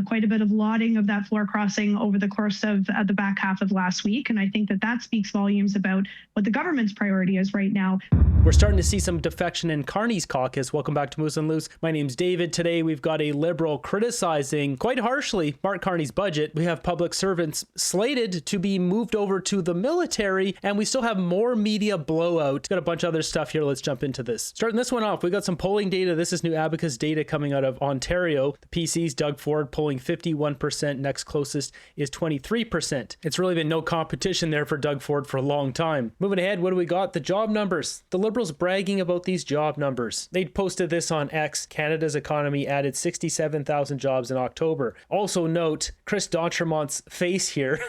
quite a bit of lauding of that floor crossing over the course of the back half of last week. And I think that speaks volumes about what the government's priority is right now. We're starting to see some defection in Carney's caucus. Welcome back to Moose and Loose. My name's David. Today we've got a Liberal criticizing quite harshly Mark Carney's budget. We have public servants slated to be moved over to the military, and we still have more media blowout. Got a bunch of other stuff here. Let's jump into this. Starting this one off, we got some polling data. This is new Abacus data coming out of Ontario. The PC's Doug Ford polling 51%. Next closest is 23%. It's really been no competition there for Doug Ford for a long time. Moving ahead, what do we got? The job numbers. The Liberals bragging about these job numbers. They posted this on X. Canada's economy added 67,000 jobs in October. Also note Chris D'Entremont's face here.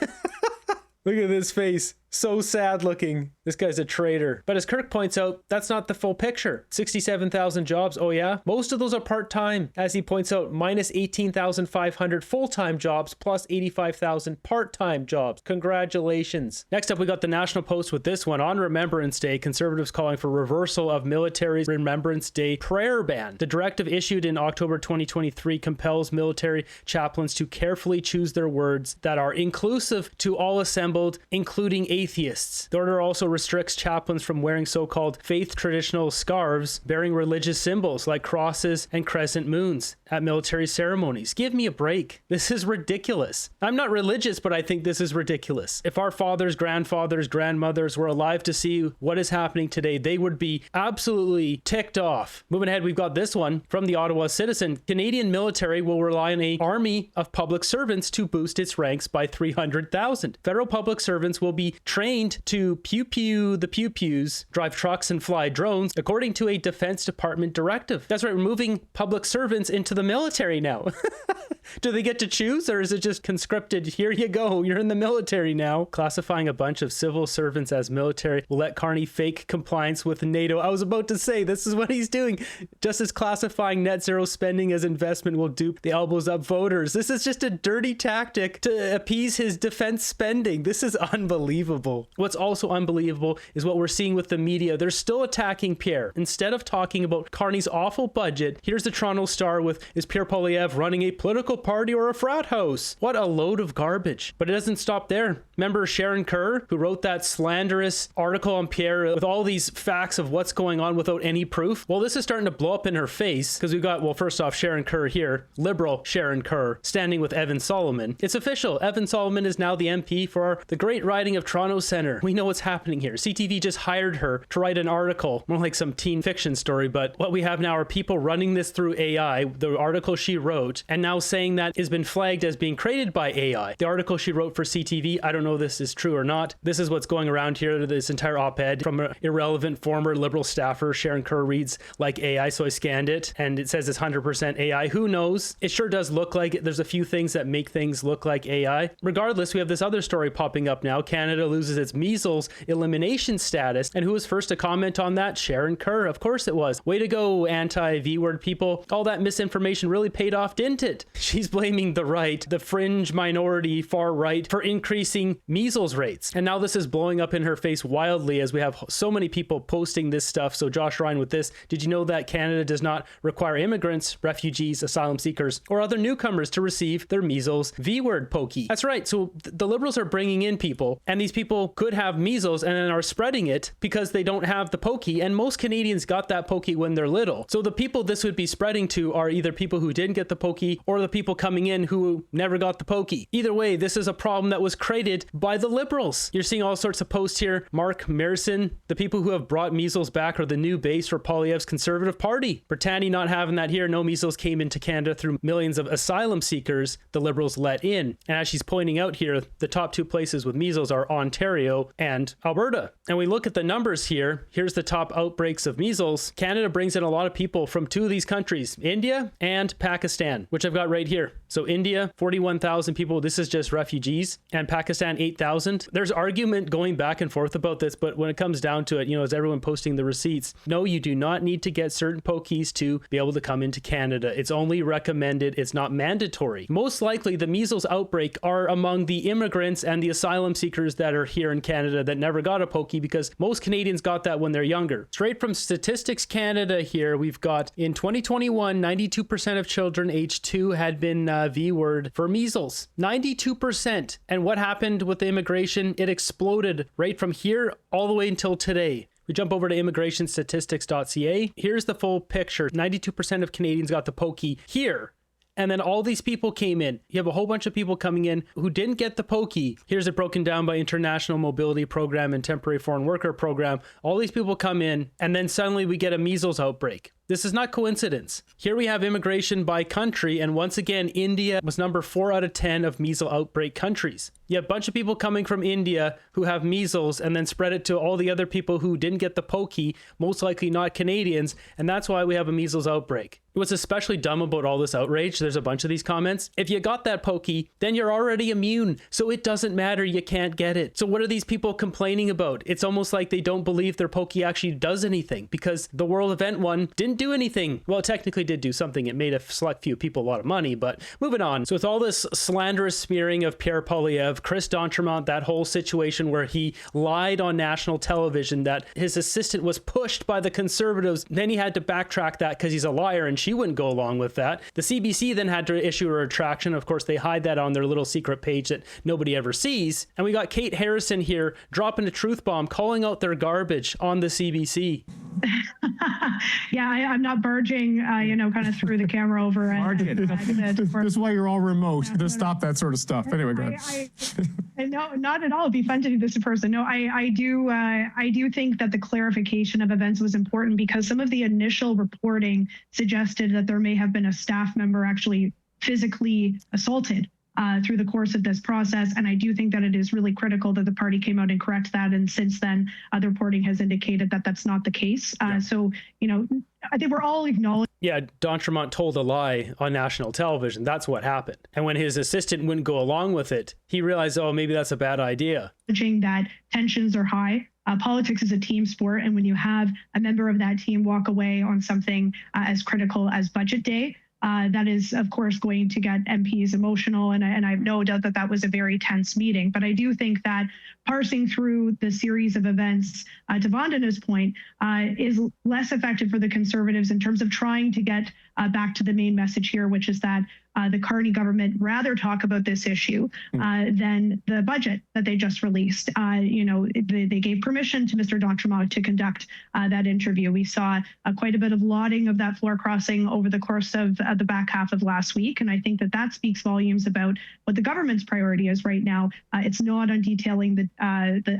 Look at this face. So sad looking. This guy's a traitor. But as Kirk points out, that's not the full picture. 67,000 jobs. Oh yeah? Most of those are part-time. As he points out, minus 18,500 full-time jobs plus 85,000 part-time jobs. Congratulations. Next up, we got the National Post with this one. On Remembrance Day, Conservatives calling for reversal of military's Remembrance Day prayer ban. The directive issued in October 2023 compels military chaplains to carefully choose their words that are inclusive to all assembled, including atheists. The order also restricts chaplains from wearing so-called faith traditional scarves bearing religious symbols like crosses and crescent moons at military ceremonies. Give me a break. This is ridiculous. I'm not religious, but I think this is ridiculous. If our fathers, grandfathers, grandmothers were alive to see what is happening today, they would be absolutely ticked off. Moving ahead, we've got this one from the Ottawa Citizen. Canadian military will rely on an army of public servants to boost its ranks by 300,000. Federal public servants will be trained to pew-pew the pew-pews, drive trucks and fly drones, according to a Defense Department directive. That's right, we're moving public servants into the military now. Do they get to choose, or is it just conscripted? Here you go, you're in the military now. Classifying a bunch of civil servants as military will let Carney fake compliance with NATO. I was about to say, this is what he's doing. Just as classifying net zero spending as investment will dupe the elbows up voters. This is just a dirty tactic to appease his defense spending. This is unbelievable. What's also unbelievable is what we're seeing with the media. They're still attacking Pierre. Instead of talking about Carney's awful budget, here's the Toronto Star with, is Pierre Poilievre running a political party or a frat house? What a load of garbage. But it doesn't stop there. Remember Sharon Kerr, who wrote that slanderous article on Pierre with all these facts of what's going on without any proof? Well, this is starting to blow up in her face because we've got, well, first off, Sharon Kerr here, liberal Sharon Kerr, standing with Evan Solomon. It's official. Evan Solomon is now the MP for the great riding of Toronto Centre. We know what's happening here. CTV just hired her to write an article, more like some teen fiction story, but what we have now are people running this through AI, the article she wrote, and now saying that has been flagged as being created by AI. The article she wrote for CTV, I don't know if this is true or not. This is what's going around here, this entire op-ed from an irrelevant former Liberal staffer. Sharon Kerr reads like AI, so I scanned it, and it says it's 100% AI. Who knows? It sure does look like it. There's a few things that make things look like AI. Regardless, we have this other story popping up now. Canada loses its measles elimination status, and who was first to comment on that? Sharon Kerr. Of course it was. Way to go, anti-V-word people. All that misinformation really paid off, didn't it? She's blaming the right, the fringe minority, far right, for increasing measles rates. And now this is blowing up in her face wildly as we have so many people posting this stuff. So Josh Ryan with this, did you know that Canada does not require immigrants, refugees, asylum seekers, or other newcomers to receive their measles V-word pokey? That's right. So the Liberals are bringing in people, and these people could have measles and then are spreading it because they don't have the pokey. And most Canadians got that pokey when they're little. So the people this would be spreading to are either people who didn't get the pokey or the people coming in who never got the pokey. Either way, this is a problem that was created by the Liberals. You're seeing all sorts of posts here. Mark Merson, the people who have brought measles back are the new base for Poilievre's Conservative Party. Britannia not having that here. No measles came into Canada through millions of asylum seekers the Liberals let in. And as she's pointing out here, the top two places with measles are Ontario and Alberta. And we look at the numbers here. Here's the top outbreaks of measles. Canada brings in a lot of people from two of these countries, India and Pakistan, which I've got right here. So India, 41,000 people. This is just refugees. And Pakistan, 8,000. There's argument going back and forth about this, but when it comes down to it, you know, is everyone posting the receipts? No, you do not need to get certain pokies to be able to come into Canada. It's only recommended. It's not mandatory. Most likely, the measles outbreak are among the immigrants and the asylum seekers that are here in Canada that never got a pokey because most Canadians got that when they're younger. Straight from Statistics Canada here, we've got in 2021, 92% of children aged 2 had been V word for measles. 92%. And what happened with the immigration? It exploded right from here all the way until today. We jump over to immigrationstatistics.ca. Here's the full picture. 92% of Canadians got the pokey here. And then all these people came in. You have a whole bunch of people coming in who didn't get the pokey. Here's it broken down by International Mobility Program and Temporary Foreign Worker Program. All these people come in, and then suddenly we get a measles outbreak. This is not coincidence. Here we have immigration by country, and once again, India was number 4 out of 10 of measles outbreak countries. You have a bunch of people coming from India who have measles and then spread it to all the other people who didn't get the pokey, most likely not Canadians, and that's why we have a measles outbreak. What's especially dumb about all this outrage, there's a bunch of these comments, if you got that pokey, then you're already immune, so it doesn't matter, you can't get it. So what are these people complaining about? It's almost like they don't believe their pokey actually does anything, because the World Event one didn't do anything. Well, it technically did do something. It made a select few people a lot of money, but moving on. So with all this slanderous smearing of Pierre Poilievre, Chris d'Entremont, that whole situation where he lied on national television that his assistant was pushed by the Conservatives, then he had to backtrack that because he's a liar and she wouldn't go along with that. The CBC then had to issue a retraction. Of course, they hide that on their little secret page that nobody ever sees. And we got Kate Harrison here dropping a truth bomb, calling out their garbage on the CBC. Yeah, I'm not barging, kind of through the camera over. This is why you're all remote, to stop that sort of stuff. Anyway, go ahead. No, not at all. It'd be fun to do this in person. No, I do think that the clarification of events was important because some of the initial reporting suggested that there may have been a staff member actually physically assaulted through the course of this process. And I do think that it is really critical that the party came out and correct that. And since then, the reporting has indicated that that's not the case. So, I think we're all acknowledging. Yeah, d'Entremont told a lie on national television. That's what happened. And when his assistant wouldn't go along with it, he realized, oh, maybe that's a bad idea. That tensions are high. Politics is a team sport. And when you have a member of that team walk away on something as critical as budget day, that is, of course, going to get MPs emotional. And I have no doubt that that was a very tense meeting. But I do think that parsing through the series of events, to Vandana's point, is less effective for the Conservatives in terms of trying to get back to the main message here, which is that the Carney government rather talk about this issue than the budget that they just released. They gave permission to Mr. d'Entremont to conduct that interview. We saw quite a bit of lauding of that floor crossing over the course of the back half of last week. And I think that that speaks volumes about what the government's priority is right now. It's not on detailing the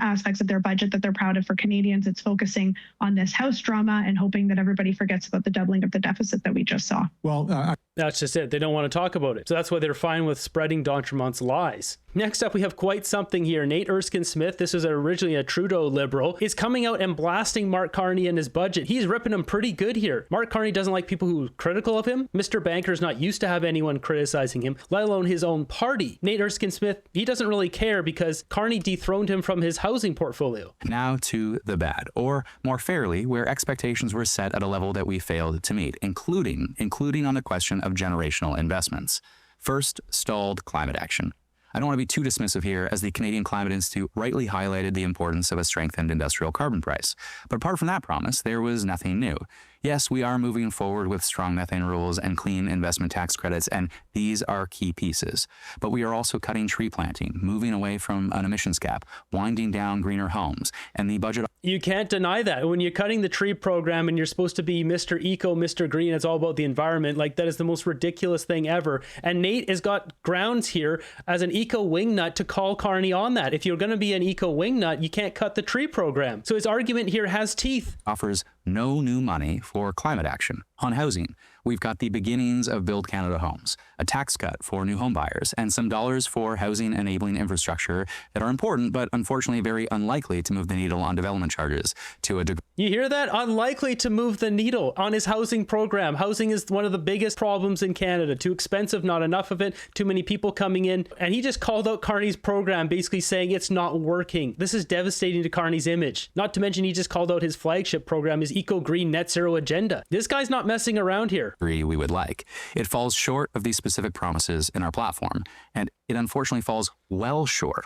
aspects of their budget that they're proud of for Canadians. It's focusing on this House drama and hoping that everybody forgets about the doubling of the deficit that we just saw. Well, that's just it. They don't want to talk about it. So that's why they're fine with spreading d'Entremont's lies. Next up, we have quite something here. Nate Erskine-Smith, this was originally a Trudeau Liberal, is coming out and blasting Mark Carney and his budget. He's ripping him pretty good here. Mark Carney doesn't like people who are critical of him. Mr. Banker's not used to have anyone criticizing him, let alone his own party. Nate Erskine-Smith, he doesn't really care because Carney dethroned him from his housing portfolio. Now to the bad, or more fairly, where expectations were set at a level that we failed to meet, including on the question of generational investments. First, stalled climate action. I don't want to be too dismissive here, as the Canadian Climate Institute rightly highlighted the importance of a strengthened industrial carbon price. But apart from that promise, there was nothing new. Yes, we are moving forward with strong methane rules and clean investment tax credits, and these are key pieces. But we are also cutting tree planting, moving away from an emissions cap, winding down greener homes, and the budget... You can't deny that. When you're cutting the tree program and you're supposed to be Mr. Eco, Mr. Green, it's all about the environment, like that is the most ridiculous thing ever. And Nate has got grounds here as an eco wingnut to call Carney on that. If you're going to be an eco wingnut, you can't cut the tree program. So his argument here has teeth. Offers no new money for climate action. On housing, we've got the beginnings of Build Canada Homes, a tax cut for new home buyers, and some dollars for housing enabling infrastructure that are important, but unfortunately very unlikely to move the needle on development charges to a degree. You hear that? Unlikely to move the needle on his housing program. Housing is one of the biggest problems in Canada. Too expensive, not enough of it, too many people coming in. And he just called out Carney's program, basically saying it's not working. This is devastating to Carney's image. Not to mention he just called out his flagship program, his eco-green net zero agenda. This guy's not messing around here. We would like. It falls short of these specific promises in our platform, and it unfortunately falls well short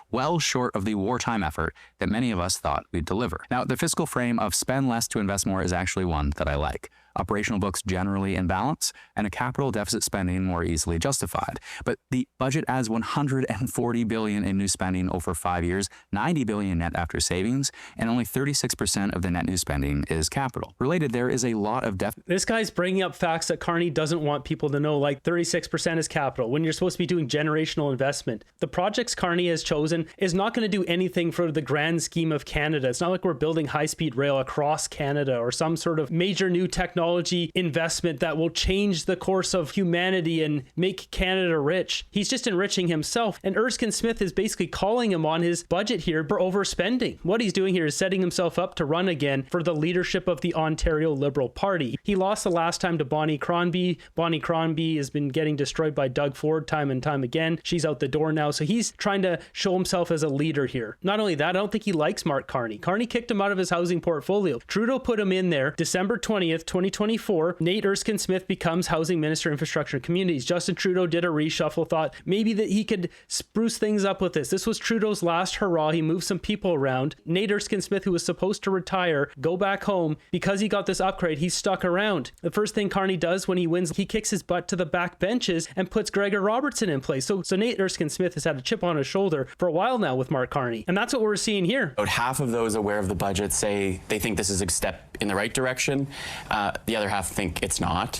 of the wartime effort that many of us thought we'd deliver. Now, the fiscal frame of spend less to invest more is actually one that I like. operational books generally in balance, and a capital deficit spending more easily justified. But the budget adds $140 billion in new spending over 5 years, $90 billion net after savings, and only 36% of the net new spending is capital. Related, there is a lot of deficit. This guy's bringing up facts that Carney doesn't want people to know, like 36% is capital, when you're supposed to be doing generational investment. The projects Carney has chosen is not going to do anything for the grand scheme of Canada. It's not like we're building high-speed rail across Canada or some sort of major new technology investment that will change the course of humanity and make Canada rich. He's just enriching himself. And Erskine Smith is basically calling him on his budget here for overspending. What he's doing here is setting himself up to run again for the leadership of the Ontario Liberal Party. He lost the last time to Bonnie Crombie. Bonnie Crombie has been getting destroyed by Doug Ford time and time again. She's out the door now. So he's trying to show himself as a leader here. Not only that, I don't think he likes Mark Carney. Carney kicked him out of his housing portfolio. Trudeau put him in there. December 20th, 2024, Nate Erskine Smith becomes Housing Minister, Infrastructure and Communities. Justin Trudeau did a reshuffle, thought maybe that he could spruce things up with this. This was Trudeau's last hurrah. He moved some people around. Nate Erskine Smith, who was supposed to retire, go back home, because he got this upgrade, he's stuck around. The first thing Carney does when he wins, he kicks his butt to the back benches and puts Gregor Robertson in place. So Nate Erskine Smith has had a chip on his shoulder for a while now with Mark Carney. And that's what we're seeing here. About half of those aware of the budget say they think this is a step in the right direction. The other half think it's not.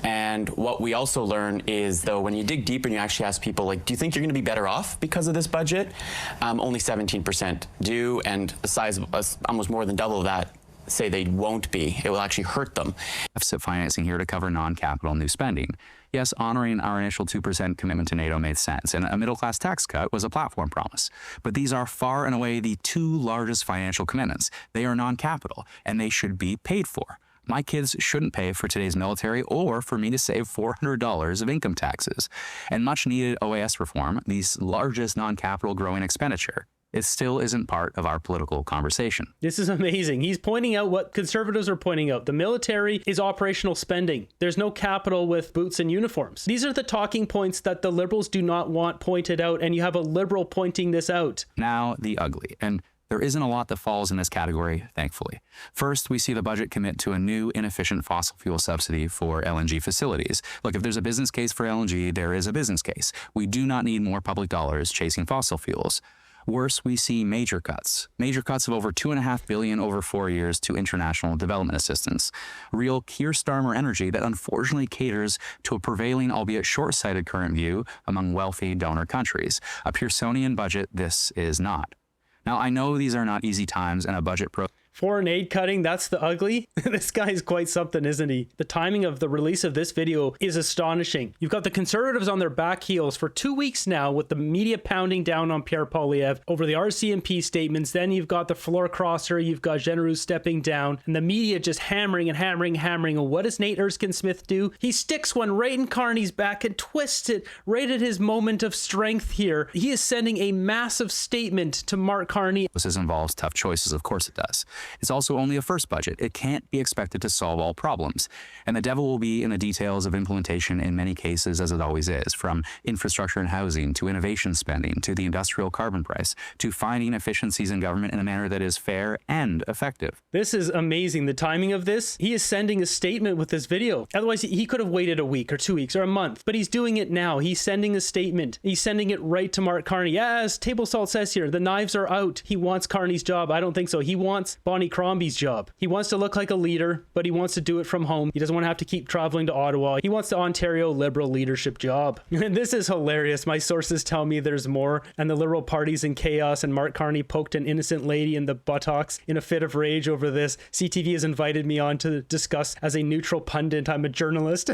And what we also learn is, though, when you dig deep and you actually ask people, like, do you think you're going to be better off because of this budget? Only 17% do, and the size of us, almost more than double that, say they won't be. It will actually hurt them. Deficit financing here to cover non-capital new spending. Yes, honoring our initial 2% commitment to NATO made sense, and a middle-class tax cut was a platform promise. But these are far and away the two largest financial commitments. They are non-capital, and they should be paid for. My kids shouldn't pay for today's military or for me to save $400 of income taxes. And much-needed OAS reform, the largest non-capital growing expenditure, it still isn't part of our political conversation. This is amazing. He's pointing out what conservatives are pointing out. The military is operational spending. There's no capital with boots and uniforms. These are the talking points that the Liberals do not want pointed out, and you have a Liberal pointing this out. Now, the ugly. And there isn't a lot that falls in this category, thankfully. First, we see the budget commit to a new inefficient fossil fuel subsidy for LNG facilities. Look, if there's a business case for LNG, there is a business case. We do not need more public dollars chasing fossil fuels. Worse, we see major cuts of over $2.5 billion over 4 years to international development assistance. Real Keir Starmer energy that unfortunately caters to a prevailing, albeit short-sighted current view among wealthy donor countries. A Pearsonian budget this is not. Now, I know these are not easy times, and a budget Foreign aid cutting, that's the ugly. This guy is quite something, isn't he? The timing of the release of this video is astonishing. You've got the Conservatives on their back heels for 2 weeks now, with the media pounding down on Pierre Poilievre over the RCMP statements. Then you've got the floor crosser, you've got Genereux stepping down, and the media just hammering and hammering. And what does Nate Erskine Smith do? He sticks one right in Carney's back and twists it right at his moment of strength here. He is sending a massive statement to Mark Carney. This involves tough choices, of course it does. It's also only a first budget. It can't be expected to solve all problems. And the devil will be in the details of implementation in many cases, as it always is, from infrastructure and housing to innovation spending to the industrial carbon price to finding efficiencies in government in a manner that is fair and effective. This is amazing. The timing of this, he is sending a statement with this video. Otherwise, he could have waited a week or 2 weeks or a month, but he's doing it now. He's sending a statement. He's sending it right to Mark Carney. As Table Salt says here, the knives are out. He wants Carney's job. I don't think so. He wants Bonnie Crombie's job. He wants to look like a leader, but he wants to do it from home. He doesn't want to have to keep traveling to Ottawa. He wants the Ontario Liberal leadership job. And this is hilarious. My sources tell me there's more, and the Liberal Party's in chaos, and Mark Carney poked an innocent lady in the buttocks in a fit of rage over this. CTV has invited me on to discuss as a neutral pundit. I'm a journalist.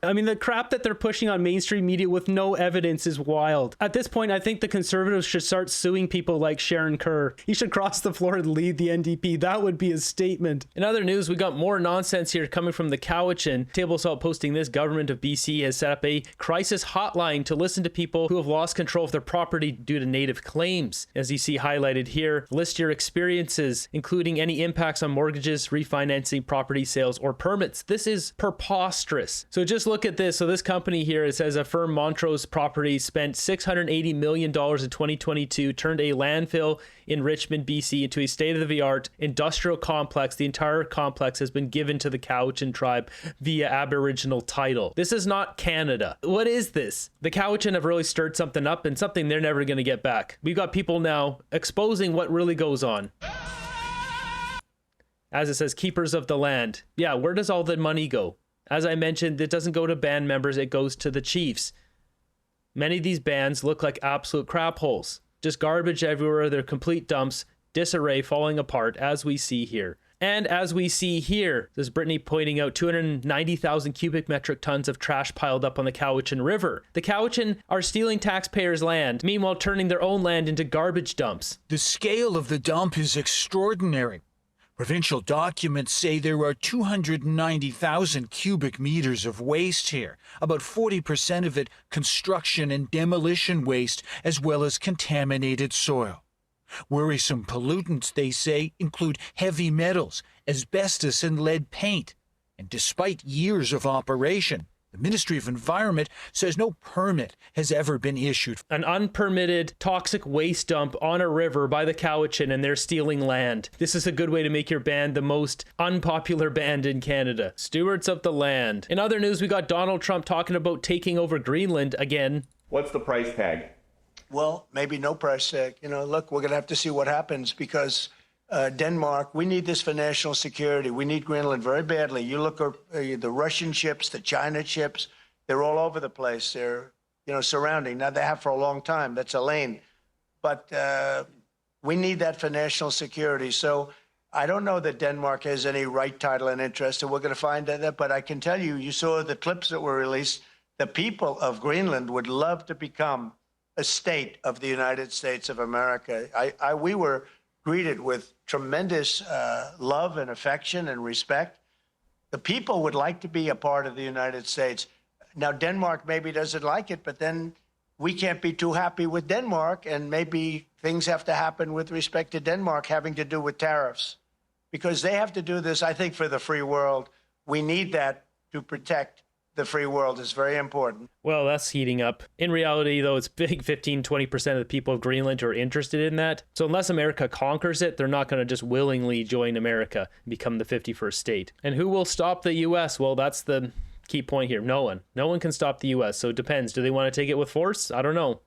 I mean, the crap that they're pushing on mainstream media with no evidence is wild. At this point, I think the Conservatives should start suing people like Sharon Kerr. He should cross the floor and lead the NDP. That would be a statement. In other news, we got more nonsense here coming from the Cowichan. Table Salt posting this: government of BC has set up a crisis hotline to listen to people who have lost control of their property due to native claims. As you see highlighted here, list your experiences, including any impacts on mortgages, refinancing, property sales, or permits. This is preposterous. So just look at this. So this company here, it says a firm, Montrose Properties, spent $680 million in 2022, turned a landfill in Richmond, BC into a state-of-the-art industrial complex. The entire complex has been given to the Cowichan tribe via Aboriginal title. This is not Canada. What is this? The Cowichan have really stirred something up, and something they're never going to get back. We've got people now exposing what really goes on. As it says, keepers of the land. Yeah, where does all the money go? As I mentioned, it doesn't go to band members, it goes to the chiefs. Many of these bands look like absolute crap holes. Just garbage everywhere, they're complete dumps, disarray, falling apart, as we see here. And as we see here, this is Brittany pointing out 290,000 cubic metric tons of trash piled up on the Cowichan River. The Cowichan are stealing taxpayers' land, meanwhile turning their own land into garbage dumps. The scale of the dump is extraordinary. Provincial documents say there are 290,000 cubic meters of waste here, about 40% of it construction and demolition waste, as well as contaminated soil. Worrisome pollutants, they say, include heavy metals, asbestos, and lead paint. And despite years of operation, the Ministry of Environment says no permit has ever been issued. An unpermitted toxic waste dump on a river by the Cowichan, and they're stealing land. This is a good way to make your band the most unpopular band in Canada. Stewards of the land. In other news, we got Donald Trump talking about taking over Greenland again. What's the price tag? Well, maybe no price tag. Look, we're going to have to see what happens because Denmark, we need this for national security. We need Greenland very badly. You look at the Russian ships, the China ships, they're all over the place. They're, surrounding. Now, they have for a long time. That's a lane. But we need that for national security. So I don't know that Denmark has any right, title, and interest, and we're going to find that. But I can tell you, you saw the clips that were released. The people of Greenland would love to become a state of the United States of America. We were greeted with tremendous love and affection and respect. The people would like to be a part of the United States. Now, Denmark maybe doesn't like it, but then we can't be too happy with Denmark, and maybe things have to happen with respect to Denmark having to do with tariffs, because they have to do this, I think, for the free world. We need that to protect the free world. Is very important. Well, that's heating up. In reality, though, it's big 15-20% of the people of Greenland who are interested in that. So unless America conquers it, they're not going to just willingly join America and become the 51st state. And who will stop the U.S.? Well, that's the key point here. No one. No one can stop the U.S. So it depends. Do they want to take it with force? I don't know.